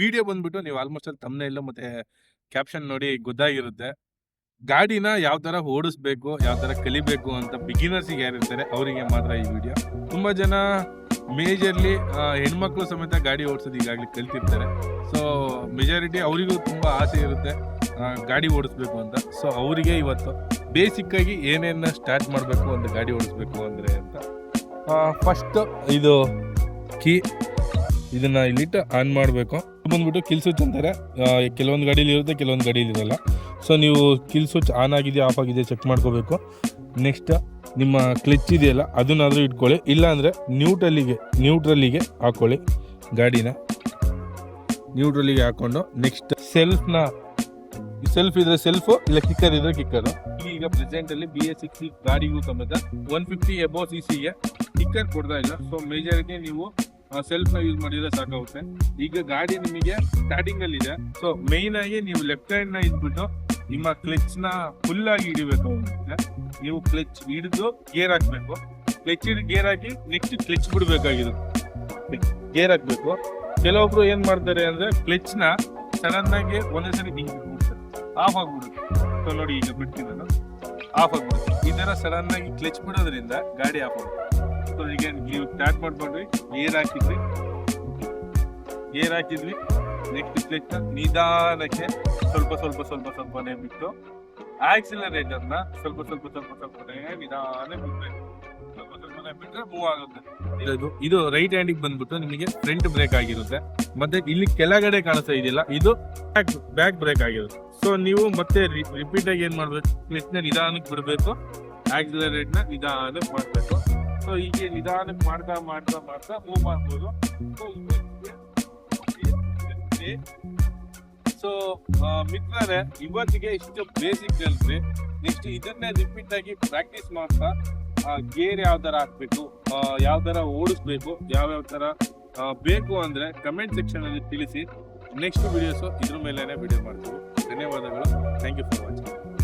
Video ಬಂದ್ಬಿಟ್ಟು ನೀವು almost ಅಲ್ಲಿ ತಮ್ಮನೇಲ್ ಮತ್ತೆ ಕ್ಯಾಪ್ಷನ್ ನೋಡಿ ಗೊತ್ತಾಗಿರುತ್ತೆ. ಗಾಡಿನ ಯಾವ ತರ ಓಡಿಸ್ಬೇಕು, ಯಾವ ತರ ಕಲಿಬೇಕು ಅಂತ ಬಿಗಿನರ್ಸಿಗೆ ಯಾರಿರ್ತಾರೆ ಅವರಿಗೆ ಮಾತ್ರ ಈ ವಿಡಿಯೋ. ತುಂಬಾ ಜನ ಮೇಜರ್ಲಿ ಹೆಣ್ಮಕ್ಳು ಸಮೇತ ಗಾಡಿ ಓಡಿಸೋದು ಈಗಾಗಲೇ ಕಲ್ತಿರ್ತಾರೆ. ಸೊ ಮೆಜಾರಿಟಿ ಅವರಿಗೂ ತುಂಬಾ ಆಸೆ ಇರುತ್ತೆ ಗಾಡಿ ಓಡಿಸ್ಬೇಕು ಅಂತ. ಸೊ ಅವರಿಗೆ ಇವತ್ತು ಬೇಸಿಕ್ ಆಗಿ ಏನೇನ ಸ್ಟಾರ್ಟ್ ಮಾಡಬೇಕು ಒಂದು ಗಾಡಿ ಓಡಿಸ್ಬೇಕು ಅಂದ್ರೆ ಅಂತ. ಫಸ್ಟ್ ಇದು ಕೀ, ಇದನ್ನ ಇಲ್ಲಿಟ್ಟು ಆನ್ ಮಾಡಬೇಕು. ಬಂದ್ಬಿಟ್ಟು ಕಿಲ್ ಸ್ವಿಚ್ ಅಂತಾರೆ. ಕೆಲವೊಂದು ಗಾಡೀಲಿ ಇರುತ್ತೆ, ಕೆಲವೊಂದು ಗಾಡೀಲಿ ಇರಲ್ಲ. ಸೊ ನೀವು ಕಿಲ್ ಸ್ವಿಚ್ ಆನ್ ಆಗಿದೆ ಆಫ್ ಆಗಿದೆ ಚೆಕ್ ಮಾಡ್ಕೋಬೇಕು. ನೆಕ್ಸ್ಟ್ ನಿಮ್ಮ ಕ್ಲಚ್ ಇದೆಯಲ್ಲ ಅದನ್ನಾದರೂ ಇಟ್ಕೊಳ್ಳಿ, ಇಲ್ಲಾಂದರೆ ನ್ಯೂಟ್ರಲ್ಲಿಗೆ ಹಾಕ್ಕೊಳ್ಳಿ. ಗಾಡಿನ ನ್ಯೂಟ್ರಲ್ಲಿಗೆ ಹಾಕ್ಕೊಂಡು ನೆಕ್ಸ್ಟ್ ಸೆಲ್ಫ್ ಇದ್ರೆ ಸೆಲ್ಫು, ಇಲ್ಲ ಕಿಕ್ಕರ್ ಇದ್ರೆ ಕಿಕ್ಕರು. ಈಗ ಪ್ರೆಸೆಂಟಲ್ಲಿ BS6 ಗಾಡಿಗೂ ಸಮೇತ 150 ಎಬೋ CCಗೆ ಕಿಕ್ಕರ್ ಕೊಡ್ತಾ ಇಲ್ಲ. ಸೊ ಮೇಜಾರಿಟಿ ನೀವು ಸೆಲ್ಫ್ನ ಯೂಸ್ ಮಾಡಿದ್ರೆ ಸಾಕಾಗುತ್ತೆ. ಈಗ ಗಾಡಿ ನಿಮಗೆ ಸ್ಟಾರ್ಟಿಂಗ್ ಅಲ್ಲಿ ಇದೆ. ಸೊ ಮೇನ್ ಆಗಿ ನೀವು ಲೆಫ್ಟ್ ಹ್ಯಾಂಡ್ ನ ಇದ್ಬಿಟ್ಟು ನಿಮ್ಮ ಕ್ಲಚ್ ನ ಫುಲ್ ಆಗಿ ಹಿಡಿಬೇಕು. ನೀವು ಕ್ಲಚ್ ಹಿಡಿದು ಗೇರ್ ಹಾಕ್ಬೇಕು. ಕ್ಲಚ್ ಹಿಡಿದು ಗೇರ್ ಹಾಕಿ ನೆಕ್ಸ್ಟ್ ಕ್ಲಚ್ ಬಿಡಬೇಕಾಗಿರುತ್ತೆ. ಗೇರ್ ಹಾಕ್ಬೇಕು. ಕೆಲವೊಬ್ರು ಏನ್ ಮಾಡ್ತಾರೆ ಅಂದ್ರೆ ಕ್ಲಚ್ ನ ಸಡನ್ ಆಗಿ ಒಂದೇ ಸರಿ ಆಫ್ ಆಗ್ಬಿಡುತ್ತೆ. ಸೊ ನೋಡಿ ಈಗ ಬಿಡ್ತೀನಿ ನಾನು, ಆಫ್ ಆಗ್ಬಿಡುತ್ತೆ. ಈ ತರ ಸಡನ್ ಆಗಿ ಕ್ಲಚ್ ಬಿಡೋದ್ರಿಂದ ಗಾಡಿ ಆಫ್ ಆಗುತ್ತೆ. ಸೊ ಈಗ ನೀವು ಸ್ಟಾರ್ಟ್ ಮಾಡ್ಕೊಂಡ್ರಿ, ಗೇರ್ ಹಾಕಿದ್ವಿ ನೆಕ್ಸ್ಟ್ ಕ್ಲಚ್ ನಿಧಾನಕ್ಕೆ ಸ್ವಲ್ಪನೇ ಬಿಟ್ಟು ಆಕ್ಸಿಲರೇಟರ್ ನ ಸ್ವಲ್ಪನೇ ನಿಧಾನ ಬಿಟ್ರೆ ಮೂವ್ ಆಗುತ್ತೆ. ಇದು ರೈಟ್ ಹ್ಯಾಂಡಿಗೆ ಬಂದ್ಬಿಟ್ಟು ನಿಮಗೆ ಫ್ರಂಟ್ ಬ್ರೇಕ್ ಆಗಿರುತ್ತೆ. ಮತ್ತೆ ಇಲ್ಲಿ ಕೆಳಗಡೆ ಕಾಣಿಸ್ತಾ ಇದೆಯಲ್ಲ ಇದು ಬ್ಯಾಕ್ ಬ್ರೇಕ್ ಆಗಿರುತ್ತೆ. ಸೊ ನೀವು ಮತ್ತೆ ರಿಪೀಟ್ ಆಗಿ ಏನ್ ಮಾಡ್ಬೇಕು, ಕ್ಲಚ್ ನ ನಿಧಾನಕ್ಕೆ ಬಿಡಬೇಕು, ಆಕ್ಸಿಲರೇಟ್ ನ ನಿಧಾನಕ್ಕೆ ಮಾಡ್ಬೇಕು. ಸೊ ಹೀಗೆ ನಿಧಾನಕ್ಕೆ ಮಾಡ್ತಾ ಮೂವ್ ಮಾಡ್ಬೋದು. ಸೊ ಮಿತ್ರರೇ, ಇವತ್ತಿಗೆ ಇಷ್ಟು ಬೇಸಿಕ್ ಕಲ್ತ್ರಿ. ನೆಕ್ಸ್ಟ್ ಇದನ್ನೇ ರಿಪೀಟ್ ಆಗಿ ಪ್ರಾಕ್ಟೀಸ್ ಮಾಡ್ತಾ ಗೇರ್ ಯಾವ ತರ ಹಾಕ್ಬೇಕು, ಯಾವ ತರ ಓಡಿಸ್ಬೇಕು, ಯಾವ್ಯಾವ ತರ ಬೇಕು ಅಂದ್ರೆ ಕಮೆಂಟ್ ಸೆಕ್ಷನ್ ಅಲ್ಲಿ ತಿಳಿಸಿ. ನೆಕ್ಸ್ಟ್ ವಿಡಿಯೋಸ್ ಇದ್ರ ಮೇಲೆನೆ ವಿಡಿಯೋ ಮಾಡ್ತೀವಿ. ಧನ್ಯವಾದಗಳು. Thank you for watching.